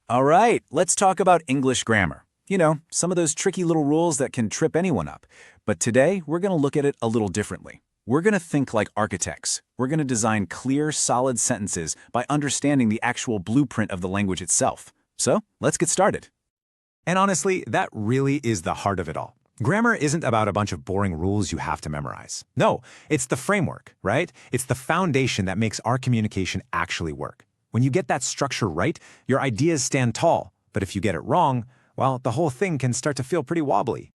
All right, let's talk about English grammar. You know, some of those tricky little rules that can trip anyone up. But today, we're going to look at it a little differently. We're going to think like architects. We're going to design clear, solid sentences by understanding the actual blueprint of the language itself. So, let's get started. And honestly, that really is the heart of it all. Grammar isn't about a bunch of boring rules you have to memorize. No, it's the framework, right? It's the foundation that makes our communication actually work. When you get that structure right, your ideas stand tall. But if you get it wrong, well, the whole thing can start to feel pretty wobbly.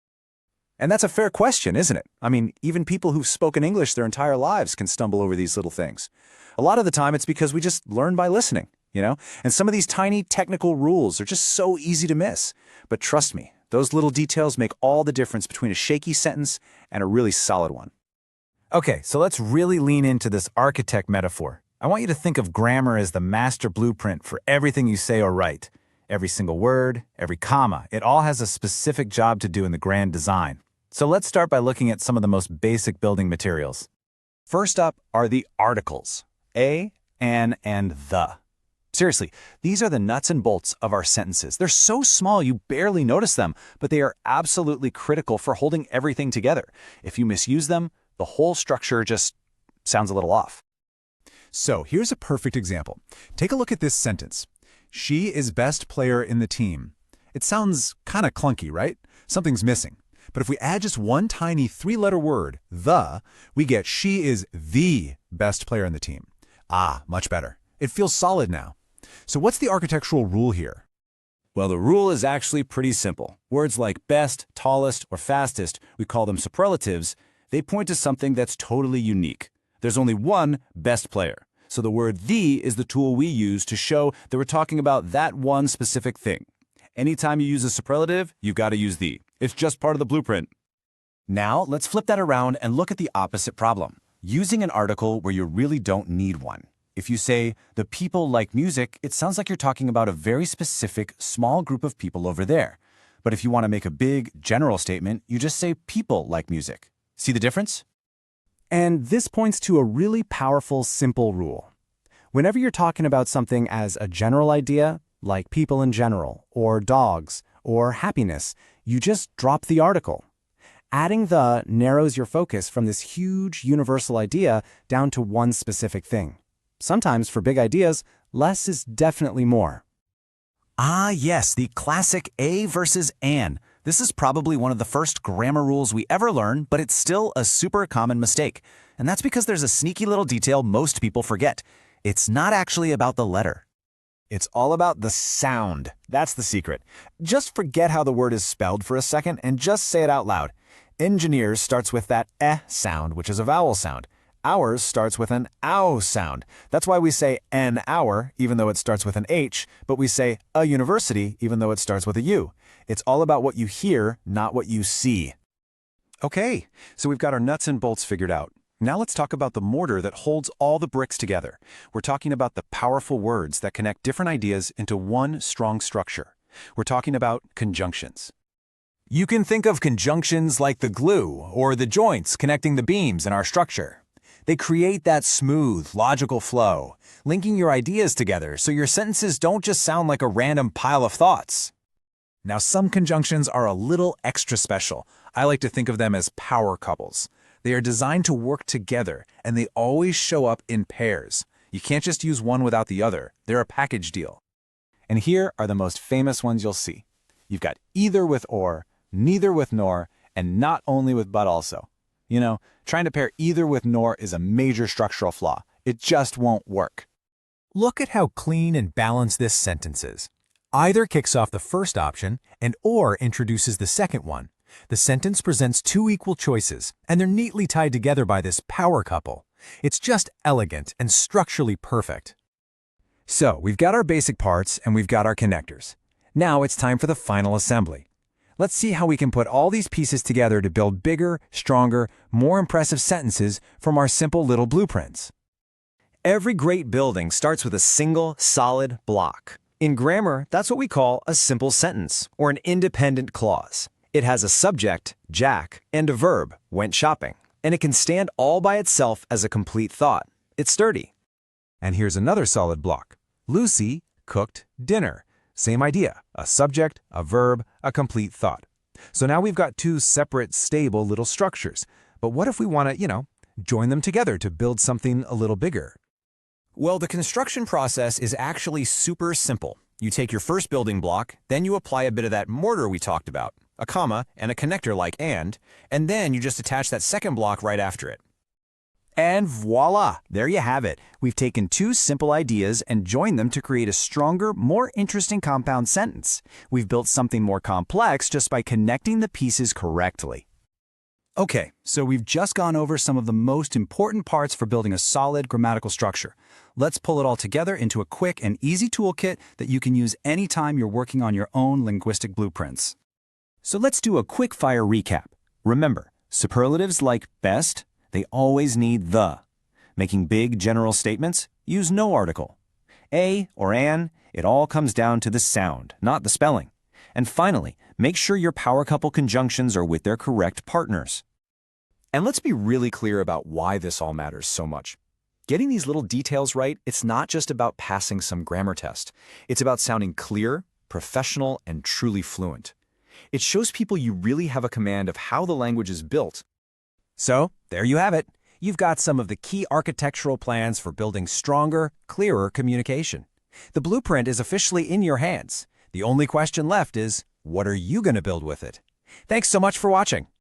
And that's a fair question, isn't it? I mean, even people who've spoken English their entire lives can stumble over these little things. A lot of the time, it's because we just learn by listening, you know? And some of these tiny technical rules are just so easy to miss. But trust me, those little details make all the difference between a shaky sentence and a really solid one. Okay, so let's really lean into this architect metaphor. I want you to think of grammar as the master blueprint for everything you say or write. Every single word, every comma, it all has a specific job to do in the grand design. So let's start by looking at some of the most basic building materials. First up are the articles, a, an, and the. Seriously, these are the nuts and bolts of our sentences. They're so small you barely notice them, but they are absolutely critical for holding everything together. If you misuse them, the whole structure just sounds a little off. So here's a perfect example. Take a look at this sentence. She is best player in the team. It sounds kind of clunky, right? Something's missing. But if we add just one tiny three-letter word, the, we get she is the best player in the team. Ah, much better. It feels solid now. So what's the architectural rule here? Well, the rule is actually pretty simple. Words like best, tallest, or fastest, we call them superlatives, they point to something that's totally unique. There's only one best player. So the word the is the tool we use to show that we're talking about that one specific thing. Anytime you use a superlative, you've got to use the. It's just part of the blueprint. Now, let's flip that around and look at the opposite problem. Using an article where you really don't need one. If you say, the people like music, it sounds like you're talking about a very specific, small group of people over there. But if you want to make a big, general statement, you just say people like music. See the difference? And this points to a really powerful, simple rule. Whenever you're talking about something as a general idea, like people in general, or dogs, or happiness, you just drop the article. Adding the narrows your focus from this huge, universal idea down to one specific thing. Sometimes, for big ideas, less is definitely more. Ah, yes, the classic a versus an. This is probably one of the first grammar rules we ever learn, but it's still a super common mistake. And that's because there's a sneaky little detail most people forget. It's not actually about the letter. It's all about the sound. That's the secret. Just forget how the word is spelled for a second and just say it out loud. Engineers starts with that eh sound, which is a vowel sound. Ours starts with an ow sound. That's why we say an hour, even though it starts with an H, but we say a university, even though it starts with a U. It's all about what you hear, not what you see. Okay, so we've got our nuts and bolts figured out. Now let's talk about the mortar that holds all the bricks together. We're talking about the powerful words that connect different ideas into one strong structure. We're talking about conjunctions. You can think of conjunctions like the glue or the joints connecting the beams in our structure. They create that smooth, logical flow, linking your ideas together so your sentences don't just sound like a random pile of thoughts. Now, some conjunctions are a little extra special. I like to think of them as power couples. They are designed to work together, and they always show up in pairs. You can't just use one without the other. They're a package deal. And here are the most famous ones you'll see. You've got either with or, neither with nor, and not only with but also. You know, trying to pair either with nor is a major structural flaw. It just won't work. Look at how clean and balanced this sentence is. Either kicks off the first option, and or introduces the second one. The sentence presents two equal choices, and they're neatly tied together by this power couple. It's just elegant and structurally perfect. So, we've got our basic parts and we've got our connectors. Now it's time for the final assembly. Let's see how we can put all these pieces together to build bigger, stronger, more impressive sentences from our simple little blueprints. Every great building starts with a single, solid block. In grammar, that's what we call a simple sentence, or an independent clause. It has a subject, Jack, and a verb, went shopping. And it can stand all by itself as a complete thought. It's sturdy. And here's another solid block. Lucy cooked dinner. Same idea, a subject, a verb, a complete thought. So now we've got two separate, stable little structures. But what if we want to, join them together to build something a little bigger? Well, the construction process is actually super simple. You take your first building block, then you apply a bit of that mortar we talked about, a comma and a connector like and then you just attach that second block right after it. And voila, there you have it. We've taken two simple ideas and joined them to create a stronger, more interesting compound sentence. We've built something more complex just by connecting the pieces correctly. Okay, so we've just gone over some of the most important parts for building a solid grammatical structure. Let's pull it all together into a quick and easy toolkit that you can use anytime you're working on your own linguistic blueprints. So let's do a quick fire recap. Remember, superlatives like best, they always need the. Making big general statements, use no article. A or an, it all comes down to the sound, not the spelling. And finally, make sure your power couple conjunctions are with their correct partners. And let's be really clear about why this all matters so much. Getting these little details right, it's not just about passing some grammar test. It's about sounding clear, professional, and truly fluent. It shows people you really have a command of how the language is built. So, there you have it. You've got some of the key architectural plans for building stronger, clearer communication. The blueprint is officially in your hands. The only question left is, what are you going to build with it? Thanks so much for watching.